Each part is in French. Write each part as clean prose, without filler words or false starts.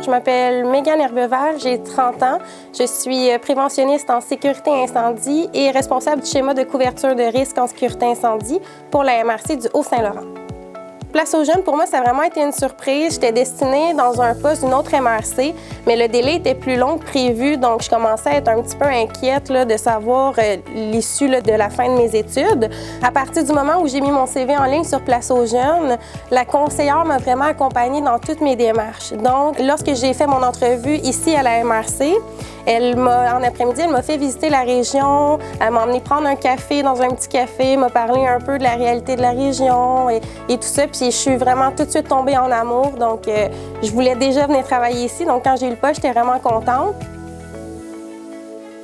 Je m'appelle Mégane Herbeval, j'ai 30 ans. Je suis préventionniste en sécurité incendie et responsable du schéma de couverture de risque en sécurité incendie pour la MRC du Haut-Saint-Laurent. Place aux jeunes, pour moi, ça a vraiment été une surprise. J'étais destinée dans un poste d'une autre MRC, mais le délai était plus long que prévu, donc je commençais à être un petit peu inquiète là, de savoir l'issue de la fin de mes études. À partir du moment où j'ai mis mon CV en ligne sur Place aux jeunes, la conseillère m'a vraiment accompagnée dans toutes mes démarches. Donc, lorsque j'ai fait mon entrevue ici à la MRC, en après-midi, elle m'a fait visiter la région, elle m'a emmené prendre un café dans un petit café, m'a parlé un peu de la réalité de la région et tout ça. Puis je suis vraiment tout de suite tombée en amour. Donc, je voulais déjà venir travailler ici. Donc, quand j'ai eu le poste, j'étais vraiment contente.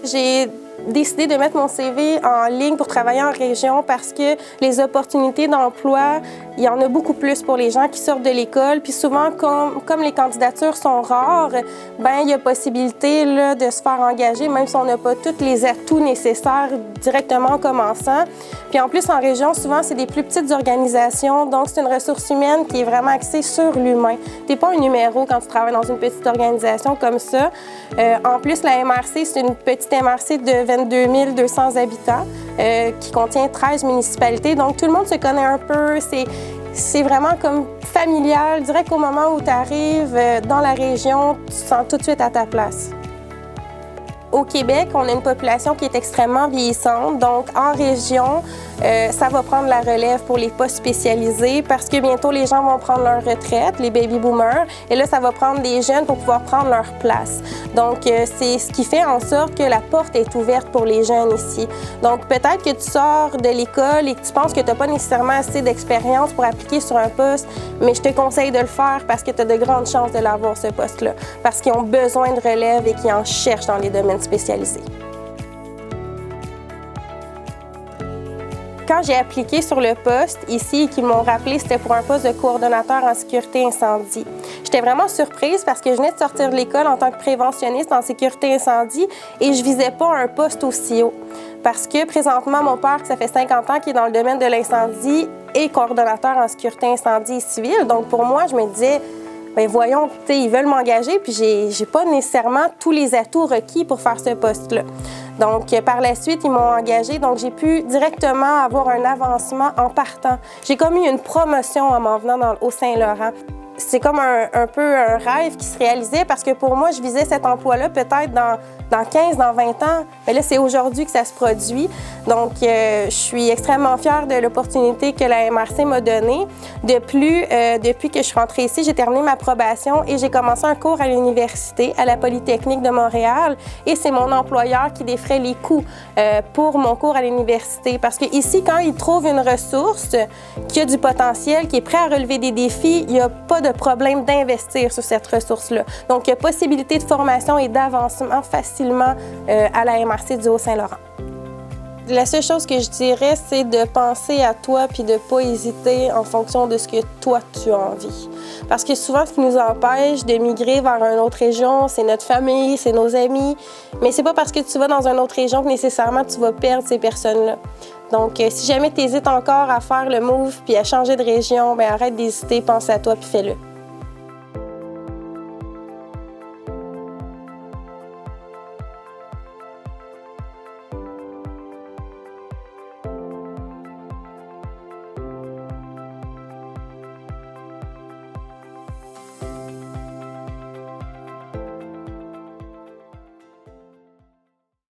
J'ai décidé de mettre mon CV en ligne pour travailler en région parce que les opportunités d'emploi, il y en a beaucoup plus pour les gens qui sortent de l'école. Puis souvent, comme les candidatures sont rares, il y a possibilité là, de se faire engager, même si on n'a pas tous les atouts nécessaires directement en commençant. Puis en plus, en région, souvent, c'est des plus petites organisations. Donc, c'est une ressource humaine qui est vraiment axée sur l'humain. Tu n'es pas un numéro quand tu travailles dans une petite organisation comme ça. En plus, la MRC, c'est une petite MRC de 22 200 habitants qui contient 13 municipalités. Donc, tout le monde se connaît un peu. C'est vraiment comme familial. Je dirais qu'au moment où tu arrives dans la région, tu te sens tout de suite à ta place. Au Québec, on a une population qui est extrêmement vieillissante. Donc, en région, ça va prendre la relève pour les postes spécialisés parce que bientôt, les gens vont prendre leur retraite, les baby boomers. Et là, ça va prendre des jeunes pour pouvoir prendre leur place. Donc, c'est ce qui fait en sorte que la porte est ouverte pour les jeunes ici. Donc, peut-être que tu sors de l'école et que tu penses que tu n'as pas nécessairement assez d'expérience pour appliquer sur un poste, mais je te conseille de le faire parce que tu as de grandes chances de l'avoir, ce poste-là. Parce qu'ils ont besoin de relève et qu'ils en cherchent dans les domaines spécialisés. Quand j'ai appliqué sur le poste ici et qu'ils m'ont rappelé, c'était pour un poste de coordonnateur en sécurité incendie. J'étais vraiment surprise parce que je venais de sortir de l'école en tant que préventionniste en sécurité incendie et je visais pas un poste aussi haut. Parce que présentement, mon père, ça fait 50 ans qu'il est dans le domaine de l'incendie, est coordonnateur en sécurité incendie civile. Donc pour moi, je me disais, voyons, ils veulent m'engager, puis j'ai pas nécessairement tous les atouts requis pour faire ce poste-là. Donc, par la suite, ils m'ont engagée, donc j'ai pu directement avoir un avancement en partant. J'ai comme eu une promotion en m'en venant dans le Haut-Saint-Laurent. C'est comme un peu un rêve qui se réalisait parce que pour moi, je visais cet emploi-là peut-être dans 15, dans 20 ans. Mais là, c'est aujourd'hui que ça se produit. Donc, je suis extrêmement fière de l'opportunité que la MRC m'a donnée. De plus, depuis que je suis rentrée ici, j'ai terminé ma probation et j'ai commencé un cours à l'université, à la Polytechnique de Montréal. Et c'est mon employeur qui défraie les coûts pour mon cours à l'université. Parce que ici, quand il trouve une ressource qui a du potentiel, qui est prêt à relever des défis, il n'y a pas de problème d'investir sur cette ressource-là. Donc, il y a possibilité de formation et d'avancement facilement à la MRC du Haut-Saint-Laurent. La seule chose que je dirais, c'est de penser à toi puis de ne pas hésiter en fonction de ce que toi, tu as envie. Parce que souvent, ce qui nous empêche de migrer vers une autre région, c'est notre famille, c'est nos amis. Mais c'est pas parce que tu vas dans une autre région que nécessairement tu vas perdre ces personnes-là. Donc, si jamais tu hésites encore à faire le move puis à changer de région, arrête d'hésiter, pense à toi puis fais-le.